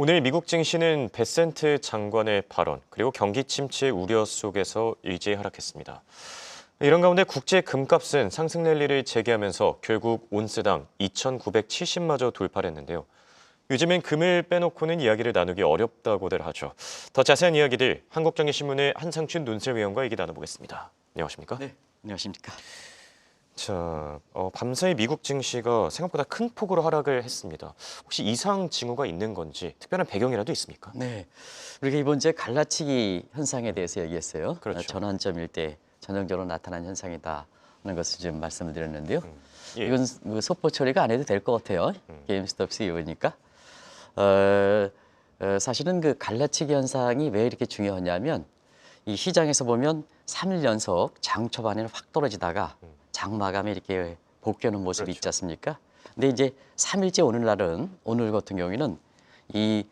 오늘 미국 증시는 베센트 장관의 발언, 그리고 경기 침체 우려 속에서 일제히 하락했습니다. 이런 가운데 국제 금값은 상승 랠리를 재개하면서 결국 온스당 2,970마저 돌파를 했는데요. 요즘엔 금을 빼놓고는 이야기를 나누기 어렵다고들 하죠. 더 자세한 이야기들 한국경제신문의 한상춘 논설위원과 얘기 나눠보겠습니다. 안녕하십니까? 네, 안녕하십니까. 자, 밤사이 미국 증시가 생각보다 큰 폭으로 하락을 했습니다. 혹시 이상 징후가 있는 건지 특별한 배경이라도 있습니까? 네, 우리가 이번 주에 갈라치기 현상에 대해서 얘기했어요. 그렇죠. 전환점일 때 전형적으로 나타난 현상이다 하는 것을 좀 말씀을 드렸는데요. 예. 이건 뭐 속보 처리가 안 해도 될 것 같아요. 게임스톱 CEO니까. 사실은 그 갈라치기 현상이 왜 이렇게 중요하냐면 이 시장에서 보면 3일 연속 장 초반에는 확 떨어지다가 장 마감에 이렇게 복귀하는 모습이 그렇죠. 있지 않습니까? 근데 이제 3일째 오늘날은 오늘 같은 경우에는 이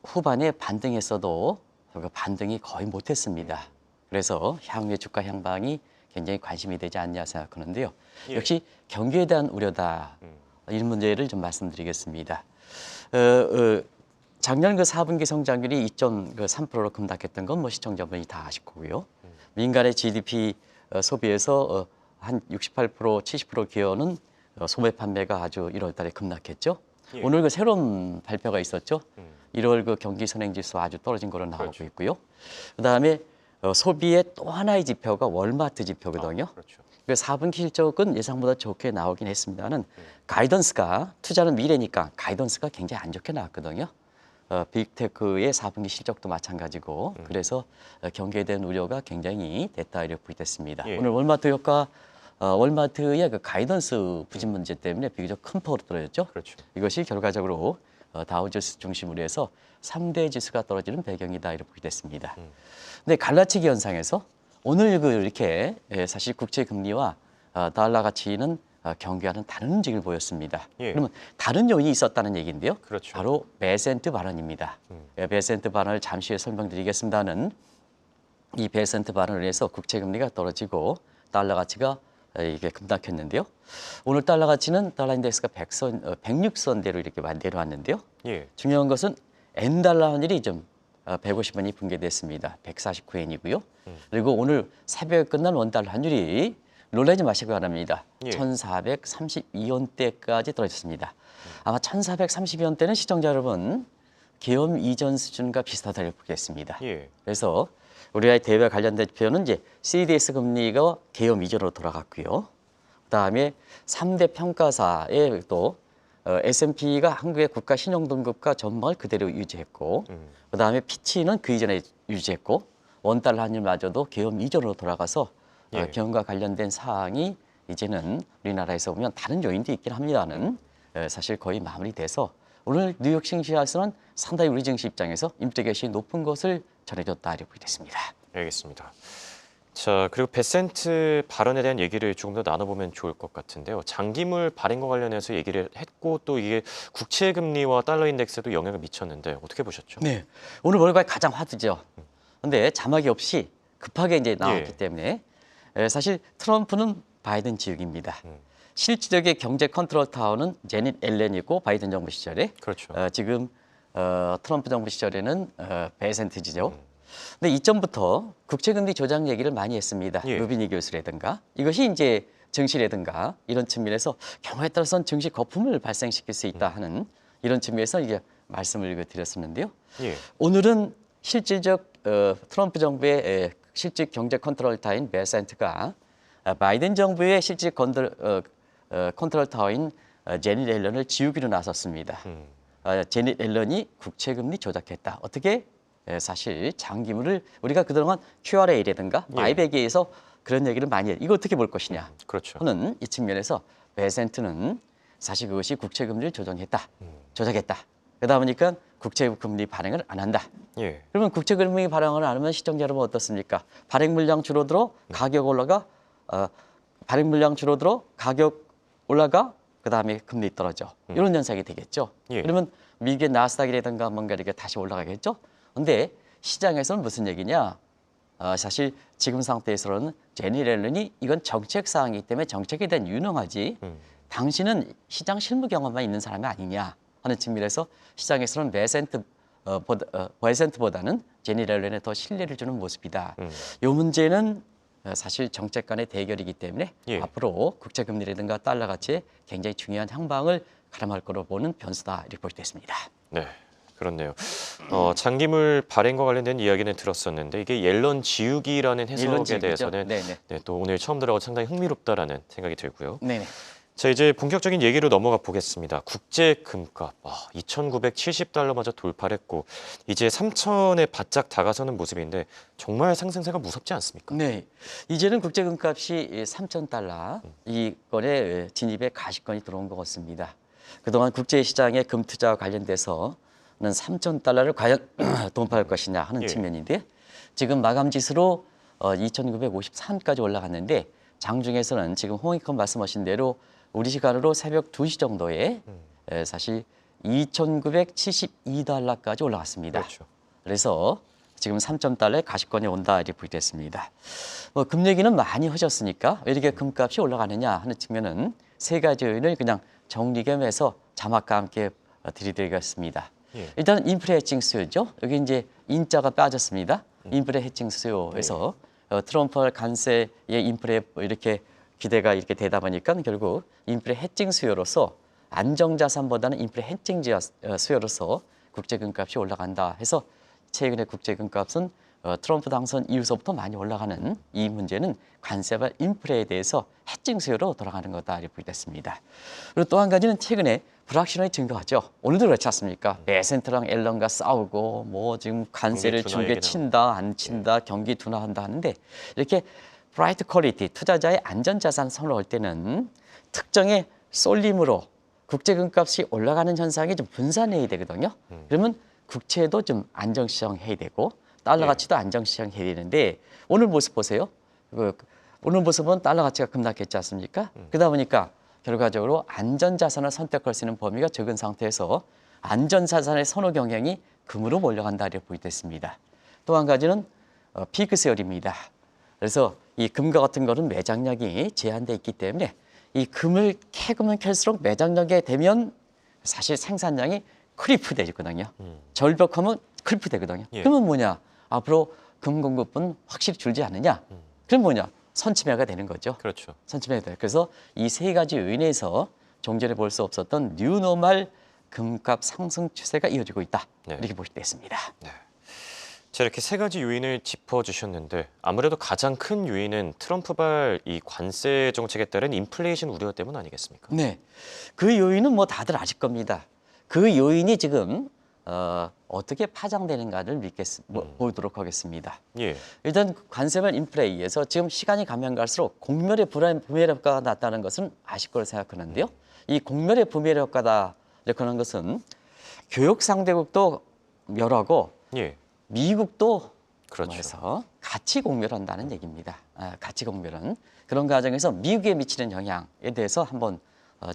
후반에 반등했어도 그 반등이 거의 못했습니다. 그래서 향후의 주가 향방이 굉장히 관심이 되지 않냐 생각하는데요. 예. 역시 경기에 대한 우려다. 이 문제를 좀 말씀드리겠습니다. 작년 그 4분기 성장률이 2.3%로 급락했던 건 뭐 시청자분이 다 아실 거고요. 민간의 GDP 소비에서 한 68%, 70% 기여는 소매 판매가 아주 1월 달에 급락했죠. 예. 오늘 그 새로운 발표가 있었죠. 1월 그 경기 선행지수 아주 떨어진 거로 나오고 그렇죠. 있고요. 그다음에 소비의 또 하나의 지표가 월마트 지표거든요. 그렇죠. 그 4분기 실적은 예상보다 좋게 나오긴 했습니다는 가이던스가 투자는 미래니까 가이던스가 굉장히 안 좋게 나왔거든요. 빅테크의 4분기 실적도 마찬가지고 그래서 경기에 대한 우려가 굉장히 됐다 이렇게 부각됐습니다. 예. 오늘 월마트의 그 가이던스 부진 문제 때문에 비교적 큰 폭으로 떨어졌죠. 그렇죠. 이것이 결과적으로 다우지수 중심으로 해서 3대 지수가 떨어지는 배경이다 이렇게 부각됐습니다. 근데 갈라치기 현상에서 오늘 이렇게 사실 국채 금리와 달러 가치는 경계하는 다른 움직임을 보였습니다. 예. 그러면 다른 요인이 있었다는 얘기인데요. 그렇죠. 바로 베센트 발언입니다. 베센트 발언을 잠시 후에 설명드리겠습니다는 이 베센트 발언을 해서 국채 금리가 떨어지고 달러 가치가 이게 급락했는데요. 오늘 달러 가치는 달러 인덱스가 106선대로 이렇게 내려왔는데요. 예. 중요한 것은 엔달러 환율이 좀 150원이 붕괴됐습니다. 149엔이고요. 그리고 오늘 새벽에 끝난 원달러 환율이 놀라지 마시기 바랍니다. 예. 1432원대까지 떨어졌습니다. 아마 1432원대는 시청자 여러분 계엄 이전 수준과 비슷하다고 보겠습니다. 예. 그래서 우리나라의 대외 관련된 지표는 이제 CDS 금리가 계엄 이전으로 돌아갔고요. 그다음에 3대 평가사의 또 S&P가 한국의 국가 신용등급과 전망을 그대로 유지했고 그다음에 피치는 그 이전에 유지했고 원달러 환율마저도 계엄 이전으로 돌아가서 예. 계엄과 관련된 사항이 이제는 우리나라에서 보면 다른 요인도 있긴 합니다는 사실 거의 마무리돼서 오늘 뉴욕 증시에서는 상당히 우리 증시 입장에서 임대계시 높은 것을 전해줬다 이렇게 됐습니다. 알겠습니다. 자, 그리고 베센트 발언에 대한 얘기를 조금 더 나눠보면 좋을 것 같은데요. 장기물 발행과 관련해서 얘기를 했고 또 이게 국채 금리와 달러 인덱스에도 영향을 미쳤는데 어떻게 보셨죠? 네, 오늘 월요일 가장 화두죠. 그런데 자막이 없이 급하게 이제 나왔기 예. 때문에 사실 트럼프는 바이든 지역입니다. 실질적인 경제 컨트롤 타워는 제닛 앨런이고 바이든 정부 시절에 그렇죠. 지금 트럼프 정부 시절에는 베센트지죠. 근데 이전부터 국채금리 조작 얘기를 많이 했습니다. 예. 루비니 교수라든가 이것이 이제 증시라든가 이런 측면에서 경우에 따라서는 증시 거품을 발생시킬 수 있다 하는 이런 측면에서 이제 말씀을 드렸었는데요. 예. 오늘은 실질적 트럼프 정부의 실질 경제 컨트롤 타워인 베센트가 바이든 정부의 실질 컨트롤 타워인 제닛 앨런을 지우기로 나섰습니다. 제닛 앨런이 국채금리 조작했다. 어떻게? 사실 장기물을 우리가 그동안 QRA라든가 예. 바이백에 의해서 그런 얘기를 많이 해요. 이거 어떻게 볼 것이냐 그렇죠. 하는 이 측면에서 베센트는 사실 그것이 국채금리를 조작했다. 그러다 보니까 국채금리 발행을 안 한다. 예. 그러면 국채금리 발행을 안 하면 시청자 여러분 어떻습니까? 발행 물량 줄어들어 가격 올라가, 발행 물량 줄어들어 가격 올라가, 그 다음에 금리 떨어져. 이런 현상이 되겠죠. 예. 그러면 미국의 나스닥이라든가 뭔가 이렇게 다시 올라가겠죠. 그런데 시장에서는 무슨 얘기냐? 사실 지금 상태에서는 제니 렐런이 이건 정책 사항이기 때문에 정책에 대한 유능하지. 당신은 시장 실무 경험만 있는 사람이 아니냐. 하는 측면에서 시장에서는 베센트보다는 제니럴렌에 더 신뢰를 주는 모습이다. 이 문제는 사실 정책 간의 대결이기 때문에 예. 앞으로 국제금리라든가 달러 가치에 굉장히 중요한 향방을 가름할 거로 보는 변수다 이렇게 볼 수 있습니다. 네, 그렇네요. 장기물 발행과 관련된 이야기는 들었었는데 이게 옐런 지우기라는 옐런 해석에 지우기죠? 대해서는 네네. 네, 또 오늘 처음 들어가 상당히 흥미롭다라는 생각이 들고요. 네네. 자, 이제 본격적인 얘기로 넘어가 보겠습니다. 국제 금값 2,970달러마저 돌파를 했고 이제 3,000에 바짝 다가서는 모습인데 정말 상승세가 무섭지 않습니까? 네, 이제는 국제금값이 3,000달러 이건에 진입에 가시권이 들어온 것 같습니다. 그동안 국제시장의 금투자와 관련돼서는 3,000달러를 과연 돌파할 것이냐 하는 예. 측면인데 지금 마감지수로 2,953까지 올라갔는데 장중에서는 지금 홍익헌 말씀하신 대로 우리 시간으로 새벽 2시 정도에 사실 2,972달러까지 올라갔습니다. 그렇죠. 그래서 지금 3,000달러의 가시권이 온다 이렇게 보겠습니다. 금 얘기는 많이 하셨으니까 왜 이렇게 금값이 올라가느냐 하는 측면은 세 가지 요인을 그냥 정리 겸해서 자막과 함께 드리겠습니다. 예. 일단 인플레 해칭 수요죠. 여기 이제 인자가 빠졌습니다. 인플레 해칭 수요에서 트럼프 관세의 인플레 이렇게 기대가 이렇게 되다 보니까 결국 인플레 해칭 수요로서 안정자산보다는 인플레 해칭 수요로서 국제금값이 올라간다 해서 최근에 국제금값은 트럼프 당선 이후서부터 많이 올라가는 이 문제는 관세와 인플레에 대해서 해칭 수요로 돌아가는 거다 이렇게 보겠습니다. 그리고 또 한 가지는 최근에 불확실성이 증가하죠. 오늘도 그렇지 않습니까? 베센트랑 앨런과 싸우고 뭐 지금 관세를 경기 둔화 중개 얘기 친다 안 친다 경기 둔화한다 하는데 이렇게 프라이트 퀄리티 투자자의 안전자산 선호할 때는 특정의 쏠림으로 국제금값이 올라가는 현상이 좀 분산해야 되거든요. 그러면 국채도 좀 안정시장 해야 되고 달러 예. 가치도 안정시장 해야 되는데 오늘 모습 보세요. 오늘 모습은 달러 가치가 급락했지 않습니까? 그러다 보니까 결과적으로 안전자산을 선택할 수 있는 범위가 적은 상태에서 안전자산의 선호 경향이 금으로 몰려간다 이렇게 보이겠습니다. 또 한 가지는 피크 세열입니다. 그래서 이 금과 같은 거는 매장력이 제한돼 있기 때문에 이 금을 캐면 캘수록 매장력이 되면 사실 생산량이 크리프 되거든요. 절벽하면 크리프 되거든요. 예. 그러면 뭐냐? 앞으로 금 공급은 확실히 줄지 않느냐? 그럼 뭐냐? 선침해가 되는 거죠. 그렇죠. 선침해가 돼요. 그래서 이 세 가지 요인에서 종전에 볼 수 없었던 뉴노멀 금값 상승 추세가 이어지고 있다. 네. 이렇게 볼 수 있습니다. 자, 이렇게 세 가지 요인을 짚어주셨는데 아무래도 가장 큰 요인은 트럼프발 이 관세 정책에 따른 인플레이션 우려 때문 아니겠습니까? 네, 그 요인은 뭐 다들 아실 겁니다. 그 요인이 지금 어떻게 파장되는가를 보도록 하겠습니다. 예. 일단 관세발 인플레에 의해서 지금 시간이 가면 갈수록 공멸의 부메 효과가 났다는 것은 아실 거라 생각하는데요. 이 공멸의 부메 효과다 이렇게 하는 것은 교역 상대국도 멸하고 예. 미국도 그렇죠. 해서 같이 공멸한다는 얘기입니다. 같이 공멸은 그런 과정에서 미국에 미치는 영향에 대해서 한번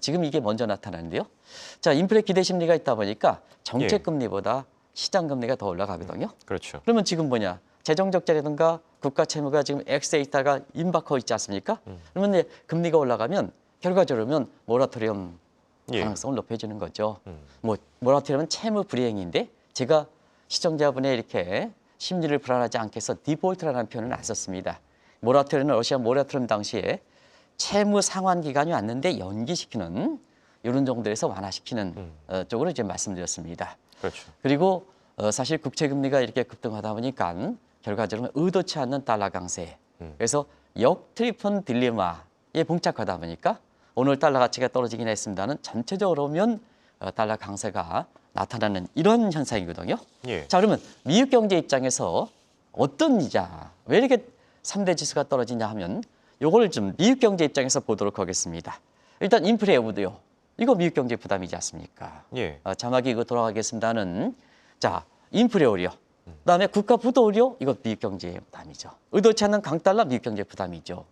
지금 이게 먼저 나타나는데요. 자, 인플레 기대 심리가 있다 보니까 정책 금리보다 시장 금리가 더 올라가거든요. 그렇죠. 그러면 지금 뭐냐? 재정 적자라든가 국가 채무가 지금 X에 있다가 임박하고 있지 않습니까? 그러면 이제 금리가 올라가면 결과적으로는 모라토리엄 예. 가능성을 높여주는 거죠. 뭐 모라토리엄은 채무 불이행인데 제가 시청자분의 이렇게 심리를 불안하지 않게 해서 디폴트라는 표현은 안 썼습니다. 모라토리엄은 러시아 모라토리엄 당시에 채무 상환 기간이 왔는데 연기시키는 이런 정도에서 완화시키는 쪽으로 이제 말씀드렸습니다. 그렇죠. 그리고 사실 국채 금리가 이렇게 급등하다 보니까 결과적으로 의도치 않는 달러 강세. 그래서 역트리폰 딜레마에 봉착하다 보니까 오늘 달러 가치가 떨어지긴 했습니다는 전체적으로 보면 달러 강세가 나타나는 이런 현상이거든요. 예. 자, 그러면 미국 경제 입장에서 어떤 이자, 왜 이렇게 3대 지수가 떨어지냐 하면 요걸 좀 미국 경제 입장에서 보도록 하겠습니다. 일단 인플레 여부도요. 이거 미국 경제 부담이지 않습니까? 예. 자막이 이거 돌아가겠습니다는 자, 인플레 우려. 그다음에 국가 부도 우려. 이거 미국 경제 부담이죠. 의도치 않는 강달러 미국 경제 부담이죠.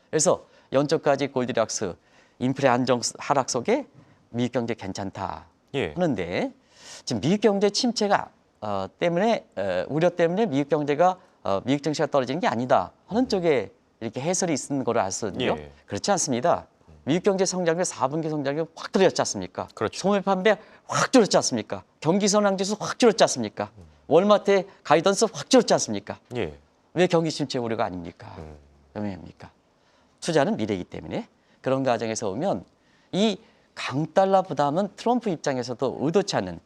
그래서 연초까지 골디락스 인플레 안정 하락 속에 미국 경제 괜찮다 예. 하는데 지금 미국 경제 침체가 때문에 우려 때문에 미국 경제가 미국 증시가 떨어지는 게 아니다 하는 쪽에 이렇게 해설이 있는 거를 알 수 있는데요. 예. 그렇지 않습니다. 미국 경제 성장률 4분기 성장률 확 떨어졌지 않습니까? 그렇죠. 소매 판매 확 줄었지 않습니까? 경기 선행 지수 확 줄었지 않습니까? 월마트의 가이던스 확 줄었지 않습니까? 예. 왜 경기 침체 우려가 아닙니까? 왜입니까? 투자는 미래이기 때문에 그런 과정에서 보면 이 강달러 부담은 트럼프 입장에서도 의도치 않는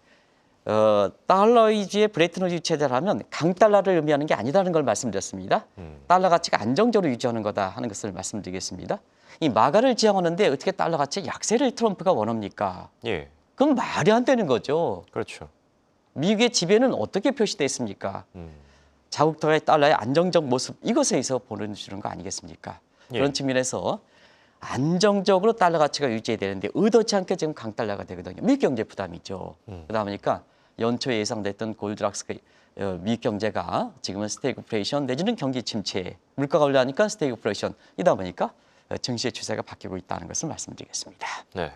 달러 위주의 브레튼 우즈 체제라면 강달러를 의미하는 게 아니라는 걸 말씀드렸습니다. 달러 가치가 안정적으로 유지하는 거다 하는 것을 말씀드리겠습니다. 이 마가를 지향하는데 어떻게 달러 가치 약세를 트럼프가 원합니까? 예. 그건 말이 안 되는 거죠. 그렇죠. 미국의 지배는 어떻게 표시되어 있습니까? 자국 달러의 안정적 모습 이것에서 보여주는 거 아니겠습니까? 예. 그런 측면에서 안정적으로 달러 가치가 유지해야 되는데 의도치 않게 지금 강달러가 되거든요. 미국 경제 부담이죠. 그러다 보니까 연초에 예상됐던 골드락스 미국 경제가 지금은 스태그플레이션 내지는 경기 침체, 물가가 올라가니까 스태그플레이션이다 보니까 증시의 추세가 바뀌고 있다는 것을 말씀드리겠습니다. 네.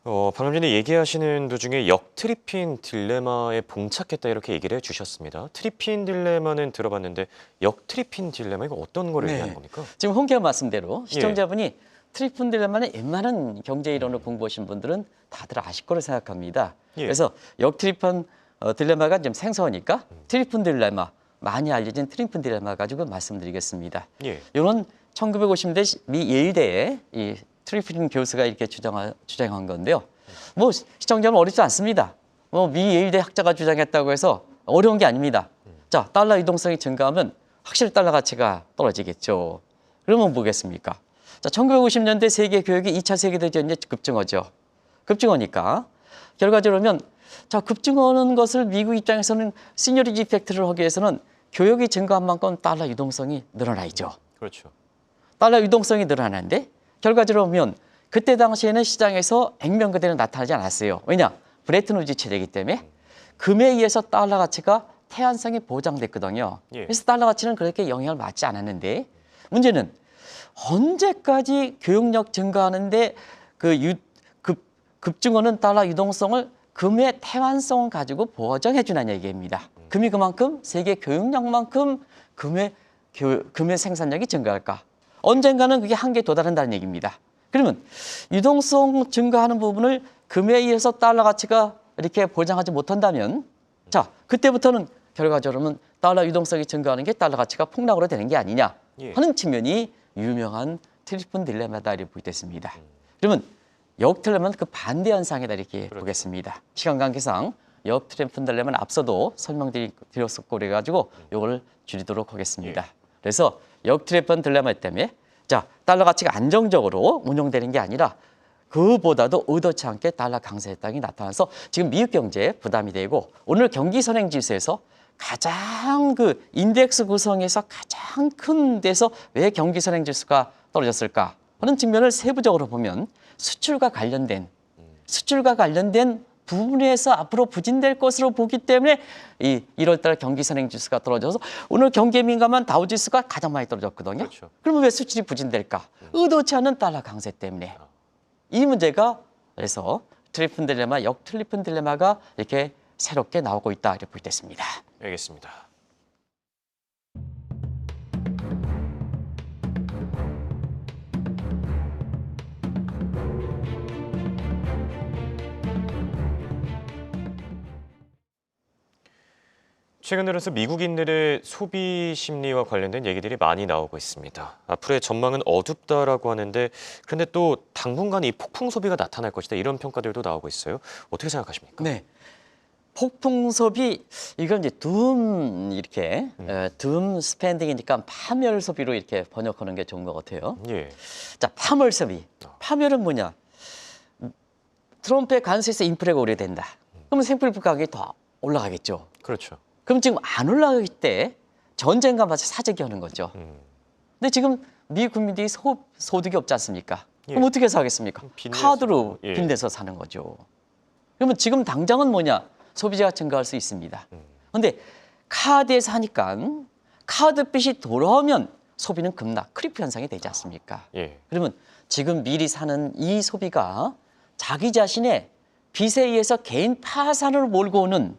방금 전에 얘기하시는 도중에 역트리핀 딜레마에 봉착했다 이렇게 얘기를 해주셨습니다. 트리핀 딜레마는 들어봤는데 역트리핀 딜레마 이거 어떤 거를 네. 얘기하는 겁니까? 지금 홍기아 말씀대로 시청자분이 트리핀 딜레마는 웬만한 경제 이론을 공부하신 분들은 다들 아실 거로 생각합니다. 예. 그래서 역트리핀 딜레마가 좀 생소하니까 트리핀 딜레마, 많이 알려진 트리핀 딜레마 가지고 말씀드리겠습니다. 예. 이건 1950년대 미 예일대의 이 트리핀 교수가 이렇게 주장한 건데요. 뭐 시청자는 어렵지 않습니다. 미 예일대 학자가 주장했다고 해서 어려운 게 아닙니다. 자, 달러 유동성이 증가하면 확실히 달러 가치가 떨어지겠죠. 그러면 뭐겠습니까? 자, 1950년대 세계 교육이 2차 세계대전에 급증하죠. 급증하니까 결과적으로 보면 자, 급증하는 것을 미국 입장에서는 시니어리티 이펙트를 하기 위해서는 교육이 증가한 만큼 달러 유동성이 늘어나야죠. 그렇죠. 달러 유동성이 늘어나는데 결과적으로 보면 그때 당시에는 시장에서 액면 그대로 나타나지 않았어요. 왜냐? 브레튼 우즈 체제이기 때문에 금에 의해서 달러 가치가 태안성이 보장됐거든요. 예. 그래서 달러 가치는 그렇게 영향을 받지 않았는데 문제는 언제까지 교육력 증가하는데 급증하는 달러 유동성을 금의 태환성을 가지고 보정해 주느냐 얘기입니다. 금이 그만큼 세계 교육력만큼 금의 생산력이 증가할까? 언젠가는 그게 한계에 도달한다는 얘기입니다. 그러면 유동성 증가하는 부분을 금에 의해서 달러 가치가 이렇게 보장하지 못한다면 자, 그때부터는 결과적으로는 달러 유동성이 증가하는 게 달러 가치가 폭락으로 되는 게 아니냐 하는 측면이 유명한 트리핀 딜레마다 이렇게 보겠습니다. 그러면 역트리핀은 그 반대 현상이다 이렇게 보겠습니다. 시간 관계상 역트리핀 딜레마는 앞서도 설명드렸었고 그래가지고 이걸 줄이도록 하겠습니다. 그래서 역트리핀 딜레마 때문에 자, 달러 가치가 안정적으로 운용되는 게 아니라 그보다도 의도치 않게 달러 강세 현상이 나타나서 지금 미국 경제에 부담이 되고 오늘 경기 선행 지수에서 가장 그 인덱스 구성에서 가장 큰 데서 왜 경기 선행 지수가 떨어졌을까 하는 측면을 세부적으로 보면 수출과 관련된 부분에서 앞으로 부진될 것으로 보기 때문에 이 1월달 경기 선행 지수가 떨어져서 오늘 경기에 민감한 다우 지수가 가장 많이 떨어졌거든요. 그렇죠. 그러면 왜 수출이 부진될까? 의도치 않은 달러 강세 때문에. 이 문제가 그래서 트리핀 딜레마, 역트리핀 딜레마가 이렇게 새롭게 나오고 있다 이렇게 볼 때 있습니다. 알겠습니다. 최근 들어서 미국인들의 소비 심리와 관련된 얘기들이 많이 나오고 있습니다. 앞으로의 전망은 어둡다라고 하는데 그런데 또 당분간 이 폭풍 소비가 나타날 것이다 이런 평가들도 나오고 있어요. 어떻게 생각하십니까? 네. 폭풍 소비 이건 이제 둠 스펜딩이니까 파멸 소비로 이렇게 번역하는 게 좋은 것 같아요. 예. 자, 파멸 소비. 파멸은 뭐냐? 트럼프의 관세에서 인플레가 오래된다. 그러면 생필품 가격이 더 올라가겠죠. 그렇죠. 그럼 지금 안 올라갈 때 전쟁과 마치 사재기 하는 거죠. 근데 지금 미국 국민들이 소득이 없지 않습니까? 예. 그럼 어떻게 사겠습니까? 빚내서, 카드로 예. 빚내서 사는 거죠. 그러면 지금 당장은 뭐냐? 소비자가 증가할 수 있습니다. 그런데 카드에서 하니까 카드빚이 돌아오면 소비는 급락, 크리프 현상이 되지 않습니까? 예. 그러면 지금 미리 사는 이 소비가 자기 자신의 빚에 의해서 개인 파산을 몰고 오는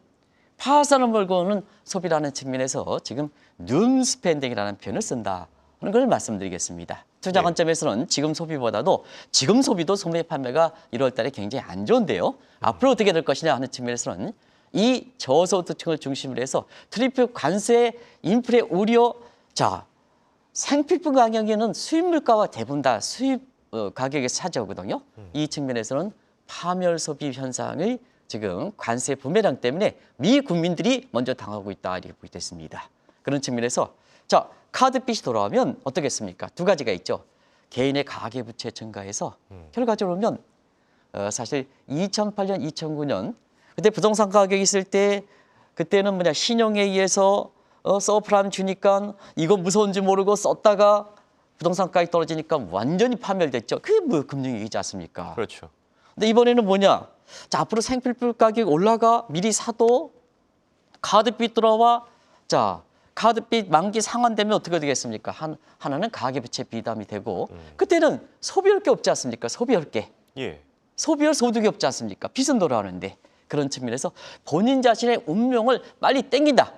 소비라는 측면에서 지금 눈 스펜딩이라는 표현을 쓴다 하는 걸 말씀드리겠습니다. 투자 네. 관점에서는 지금 소비보다도 지금 소비도 소매 판매가 1월 달에 굉장히 안 좋은데요. 앞으로 어떻게 될 것이냐 하는 측면에서는 이 저소득층을 중심으로 해서 트리플 관세 인플레 우려 자 생필품 가격에는 수입 물가와 대부분 다 수입 가격에 차지하거든요. 이 측면에서는 파멸 소비 현상을 지금 관세 부메랑 때문에 미 국민들이 먼저 당하고 있다 이렇게 보게 됐습니다. 그런 측면에서 자 카드빚이 돌아오면 어떻겠습니까? 두 가지가 있죠. 개인의 가계부채 증가해서 결과적으로 보면 사실 2008년, 2009년 그때 부동산 가격이 있을 때 그때는 뭐냐 신용에 의해서 서프라임 주니까 이거 무서운지 모르고 썼다가 부동산 가격이 떨어지니까 완전히 파멸됐죠. 그게 뭐 금융위기지 않습니까? 그렇죠. 근데 이번에는 뭐냐? 자, 앞으로 생필품 가격이 올라가 미리 사도 카드빚 들어와 자 카드빚 만기 상환되면 어떻게 되겠습니까? 하나는 가계부채 비담이 되고 그때는 소비할 게 없지 않습니까? 소비할 게. 예. 소비할 소득이 없지 않습니까? 빚은 돌아오는데 그런 측면에서 본인 자신의 운명을 빨리 땡긴다.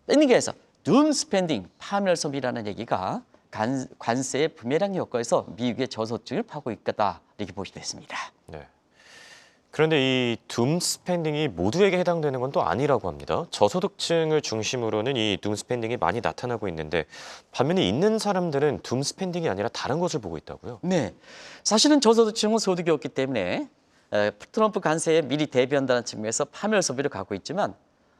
땡기기 위해서 둠 스펜딩, 파멸 소비라는 얘기가 관세의 부메랑 효과에서 미국의 저소득을 파고 있다 이렇게 보시도 했습니다. 네. 그런데 이 둠 스펜딩이 모두에게 해당되는 건 또 아니라고 합니다. 저소득층을 중심으로는 이 둠 스펜딩이 많이 나타나고 있는데 반면에 있는 사람들은 둠 스펜딩이 아니라 다른 것을 보고 있다고요? 네, 사실은 저소득층은 소득이 없기 때문에 트럼프 관세에 미리 대비한다는 측면에서 파멸 소비를 갖고 있지만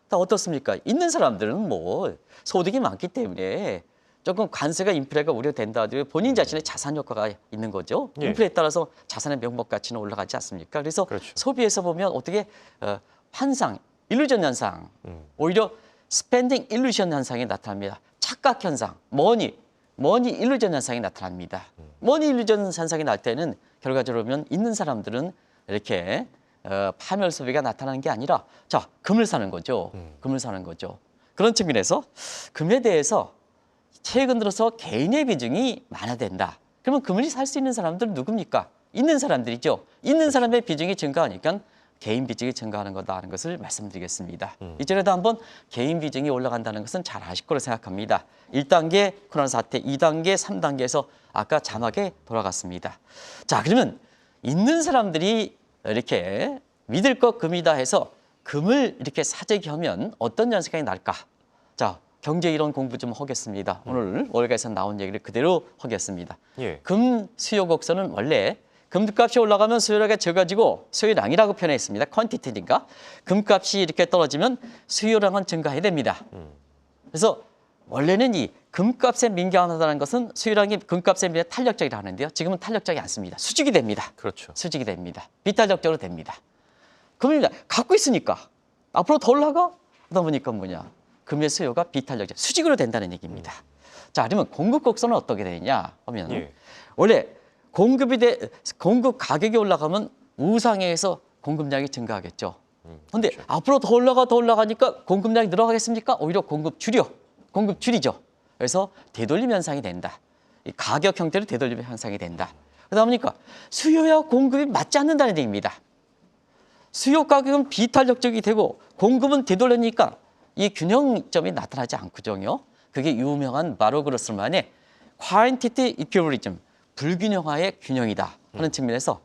다 어떻습니까? 있는 사람들은 뭐 소득이 많기 때문에 조금 관세가 인플레가 우려된다 하더라도 본인 자신의 자산 효과가 있는 거죠. 예. 인플레에 따라서 자산의 명목 가치는 올라가지 않습니까? 그래서 그렇죠. 소비에서 보면 어떻게 환상, 일루전 현상, 오히려 스펜딩 일루전 현상이 나타납니다. 착각 현상, 머니 일루전 현상이 나타납니다. 머니 일루전 현상이 날 때는 결과적으로 보면 있는 사람들은 이렇게 파멸 소비가 나타나는 게 아니라 자 금을 사는 거죠. 금을 사는 거죠. 그런 측면에서 금에 대해서 최근 들어서 개인의 비중이 많아진다. 그러면 금을 살 수 있는 사람들은 누굽니까? 있는 사람들이죠. 있는 사람의 비중이 증가하니까 개인 비중이 증가하는 거다라는 것을 말씀드리겠습니다. 이전에도 한번 개인 비중이 올라간다는 것은 잘 아실 거로 생각합니다. 1단계 코로나 사태, 2단계, 3단계에서 아까 자막에 돌아갔습니다. 자, 그러면 있는 사람들이 이렇게 믿을 것 금이다 해서 금을 이렇게 사재기 하면 어떤 현상이 날까? 자, 경제 이론 공부 좀 하겠습니다. 오늘 월가에서 나온 얘기를 그대로 하겠습니다. 예. 금 수요 곡선은 원래 금값이 올라가면 수요량이 적어지고 수요량이라고 표현했습니다. 퀀티티니까 금값이 이렇게 떨어지면 수요량은 증가해야 됩니다. 그래서 원래는 이 금값에 민감하다는 것은 수요량이 금값에 비해 탄력적이라 하는데요. 지금은 탄력적이 않습니다. 수직이 됩니다. 그렇죠. 수직이 됩니다. 비탄력적으로 됩니다. 금을 갖고 있으니까 앞으로 더 올라가? 그러다 보니까 뭐냐. 금의 수요가 비탄력적, 수직으로 된다는 얘기입니다. 자, 그러면 공급 곡선은 어떻게 되느냐 하면 예. 원래 공급 가격이 올라가면 우상향에서 공급량이 증가하겠죠. 그런데 그렇죠. 앞으로 더 올라가니까 공급량이 늘어가겠습니까? 오히려 공급 줄이죠. 그래서 되돌림 현상이 된다. 이 가격 형태로 되돌림 현상이 된다. 그러다 보니까 수요와 공급이 맞지 않는다는 얘기입니다. 수요 가격은 비탄력적이 되고 공급은 되돌리니까 이 균형점이 나타나지 않거든요. 그게 유명한 마로그로스만의 quantity equilibrium, 불균형화의 균형이다 하는 측면에서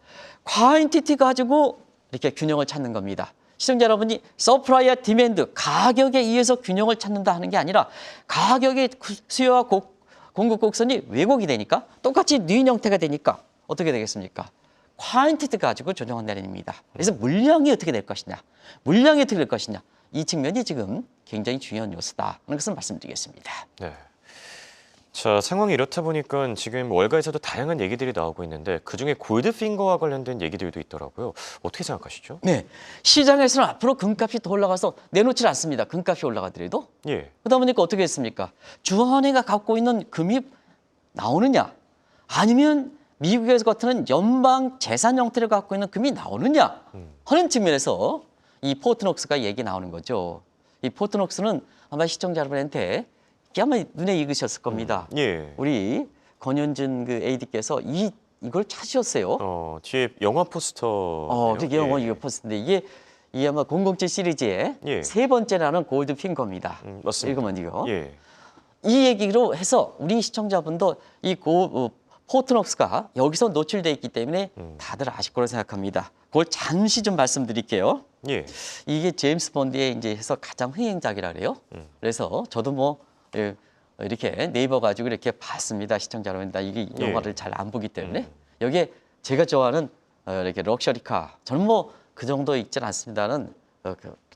quantity 가지고 이렇게 균형을 찾는 겁니다. 시청자 여러분이 서프라이와 디맨드, 가격에 의해서 균형을 찾는다 하는 게 아니라 가격의 수요와 공급 곡선이 왜곡이 되니까 똑같이 뉘인 형태가 되니까 어떻게 되겠습니까? ኳ인티티 가지고 조정한다는 의미입니다. 그래서 물량이 어떻게 될 것이냐, 물량이 어떻게 될 것이냐, 이 측면이 지금 굉장히 중요한 요소다 하는 것을 말씀드리겠습니다. 네. 자, 상황이 이렇다 보니까 지금 월가에서도 다양한 얘기들이 나오고 있는데 그중에 골드핑거와 관련된 얘기들도 있더라고요. 어떻게 생각하시죠? 네, 시장에서는 앞으로 금값이 더 올라가서 내놓질 않습니다. 금값이 올라가더라도. 예. 그러다 보니까 어떻게 했습니까? 주한회가 갖고 있는 금이 나오느냐, 아니면 미국에서 같은 연방 재산 형태를 갖고 있는 금이 나오느냐 하는 측면에서 이 포트녹스가 얘기 나오는 거죠. 이 포트녹스는 아마 시청자 여러분한테 아마 눈에 익으셨을 겁니다. 예. 우리 권현준 그 AD께서 이걸 찾으셨어요. 뒤에 영화 포스터. 되게 영화 이거 포스트인데 이게 아마 007 시리즈의 예. 세 번째라는 골드핑거입니다. 맞습니다. 읽으면 이거. 예. 이 얘기로 해서 우리 시청자분도 이 포트녹스가 여기서 노출돼 있기 때문에 다들 아실 거로 생각합니다. 그걸 잠시 좀 말씀드릴게요. 예. 이게 제임스 본드의 이제 해서 가장 흥행작이라 그래요. 그래서 저도 뭐 이렇게 네이버 가지고 이렇게 봤습니다. 시청자 여러분, 나 이게 예. 영화를 잘 안 보기 때문에 여기에 제가 좋아하는 이렇게 럭셔리카, 저는 뭐 그 정도 있진 않습니다는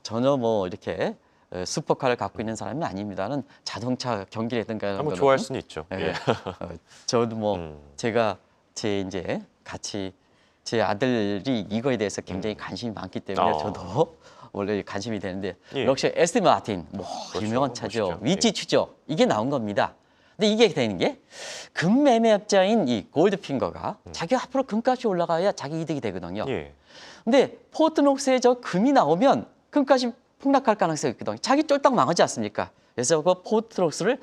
전혀 뭐 이렇게 슈퍼카를 갖고 있는 사람이 아닙니다는 자동차 경기라든가 이런 한번 거는 좋아할 수는 있죠. 예. 예. 저도 뭐 제가 제 이제 같이 제 아들이 이거에 대해서 굉장히 관심이 많기 때문에 아. 저도 원래 관심이 되는데 예. 럭셔리 에스틴 마틴 뭐 그렇죠. 유명한 차죠. 멋있죠. 위치추죠. 이게 나온 겁니다. 근데 이게 되는 게 금매매업자인 이 골드핑거가 자기가 앞으로 금값이 올라가야 자기 이득이 되거든요. 예. 근데 포트녹스에 저 금이 나오면 금값이 폭락할 가능성이 있거든요. 자기 쫄딱 망하지 않습니까? 그래서 그 포트녹스를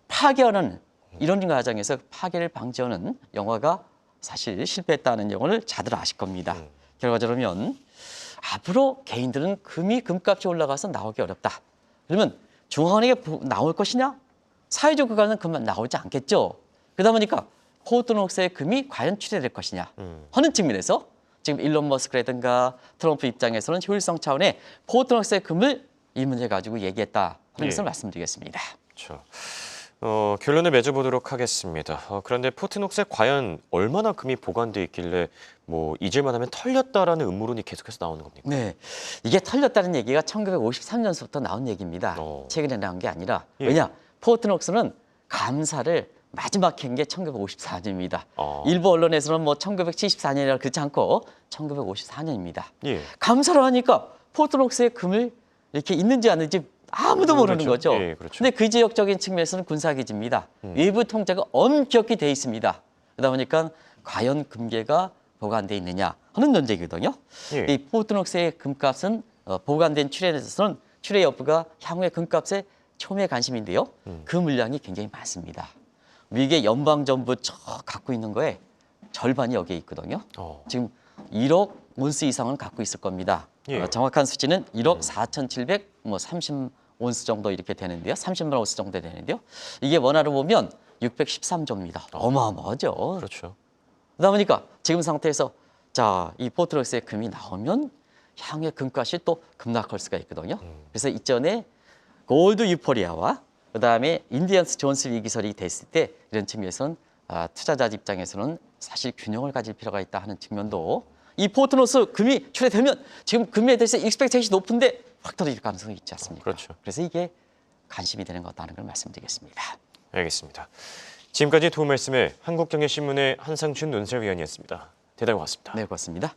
파괴하는 이런 과정에서 파괴를 방지하는 영화가 사실 실패했다는 영화를 다들 아실 겁니다. 결과적으로면 앞으로 개인들은 금값이 올라가서 나오기 어렵다. 그러면 중앙은행에 나올 것이냐? 사회적 구간은 금만 나오지 않겠죠. 그러다 보니까 포트녹스의 금이 과연 출해될 것이냐 하는 측면에서 지금 일론 머스크라든가 트럼프 입장에서는 효율성 차원의 포트녹스의 금을 이 문제 가지고 얘기했다 하는 것을 말씀드리겠습니다. 그렇죠. 결론을 맺어보도록 하겠습니다. 그런데 포트녹스에 과연 얼마나 금이 보관돼 있길래 뭐 잊을만 하면 털렸다라는 음모론이 계속해서 나오는 겁니까? 네, 이게 털렸다는 얘기가 1953년부터 나온 얘기입니다. 최근에 나온 게 아니라 예. 왜냐? 포트녹스는 감사를 마지막 한 게 1954년입니다. 일부 언론에서는 뭐 1974년이라 그렇지 않고 1954년입니다. 예. 감사를 하니까 포트녹스의 금을 이렇게 있는지 안 있는지 아무도 모르는 모르죠. 거죠. 예, 그렇죠. 근데 그 지역적인 측면에서는 군사기지입니다. 외부 통제가 엄격히 돼 있습니다. 그러다 보니까 과연 금괴가 보관돼 있느냐 하는 논쟁이거든요. 예. 이 포트녹스의 금값은 보관된 출해에서는 출해 여부가 향후의 금값의 초미의 관심인데요. 그 물량이 굉장히 많습니다. 미국의 연방정부 저 갖고 있는 거에 절반이 여기에 있거든요. 지금 1억 온스 이상은 갖고 있을 겁니다. 예. 정확한 수치는 1억 4,730 온스 정도 이렇게 되는데요. 30만 온스 정도 되는데요. 이게 원화로 보면 613조입니다. 어마어마하죠. 그렇죠. 그러다 보니까 지금 상태에서 자, 이 포트록스의 금이 나오면 향후의 금값이 또 급락할 수가 있거든요. 그래서 이전에 골드 유포리아와 그다음에 인디언스 존스 위기설이 됐을 때 이런 측면에서는 투자자 입장에서는 사실 균형을 가질 필요가 있다 하는 측면도 이 포트녹스 금이 출해되면 지금 금에 대해서 익스펙테이션이 높은데 확 떨어질 가능성이 있지 않습니까? 그렇죠. 그래서 이게 관심이 되는 것 같다는 걸 말씀드리겠습니다. 알겠습니다. 지금까지 도움 말씀에 한국경제신문의 한상준 논설위원이었습니다. 대단히 고맙습니다. 네, 고맙습니다.